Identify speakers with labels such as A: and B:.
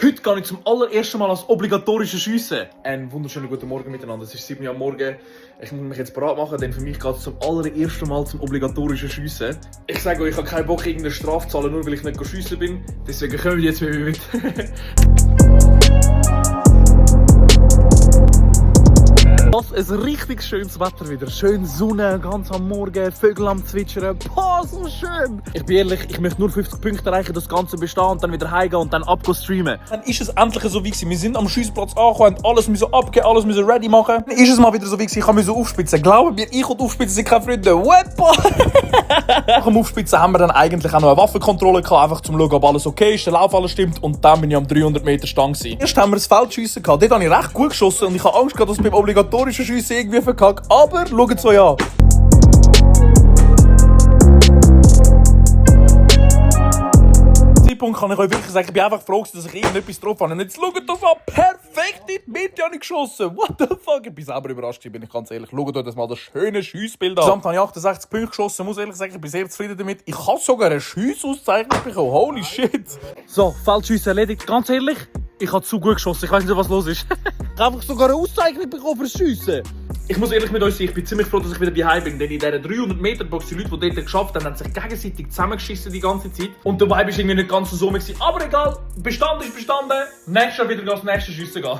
A: Heute gehe ich zum allerersten Mal als obligatorische Schiessen. Einen wunderschönen guten Morgen miteinander. Es ist 7 Uhr am Morgen. Ich muss mich jetzt bereit machen, denn für mich geht es zum allerersten Mal zum obligatorischen Schiessen. Ich sage euch, ich habe keinen Bock, irgendeine Strafe zu zahlen, nur weil ich nicht schiessen bin. Deswegen kommen wir jetzt mit mir mit. Was ein richtig schönes Wetter wieder. Schön Sonne, ganz am Morgen, Vögel am Zwitschern. Boah, so schön! Ich bin ehrlich, ich möchte nur 50 Punkte erreichen, das Ganze bestehen und dann wieder heimgehen und dann streamen. Dann ist es endlich so wie gewesen. Wir sind am Schiessplatz angekommen, alles müssen abgeben, alles müssen ready machen. Dann ist es mal wieder so wie gewesen, ich kann aufspitzen. Glauben mir, ich und aufspitzen sind keine Freunde. Wepa! Nach dem Aufspitzen haben wir dann eigentlich auch noch eine Waffenkontrolle gehabt, einfach zum schauen, ob alles okay ist, der Lauf alles stimmt. Und dann bin ich am 300 Meter Stand gewesen. Erst haben wir das Feldschiessen gehabt, dort habe ich recht gut geschossen und ich habe Angst gehabt, dass beim obligatorischen Schiessen irgendwie verkackt. Aber schaut es euch an. Zeitpunkt kann ich euch wirklich sagen, ich bin einfach froh, dass ich irgendetwas drauf habe. Und jetzt schaut das an, perfekt in die Mitte habe ich geschossen. What the fuck? Ich bin selber überrascht, bin ich ganz ehrlich. Schaut euch das mal das schöne Schiessbild an. Gesamt habe ich 68 Punkte geschossen, muss ehrlich sagen, ich bin sehr zufrieden damit. Ich habe sogar eine Schiessauszeichnung bekommen, holy shit. So, Feldschiessen erledigt. Ganz ehrlich, ich habe zu gut geschossen, ich weiß nicht, was los ist. Ich habe einfach sogar eine Auszeichnung bekommen fürs Schiessen. Ich muss ehrlich mit euch sein, ich bin ziemlich froh, dass ich wieder daheim bin, denn in dieser 300-Meter-Box, die Leute, die dort geschafft haben, haben sich gegenseitig zusammengeschissen die ganze Zeit. Und der Vibe war irgendwie nicht ganz so gewesen. Aber egal, Bestand ist bestanden. Nächstes Jahr wieder das nächste Schiessen gehen.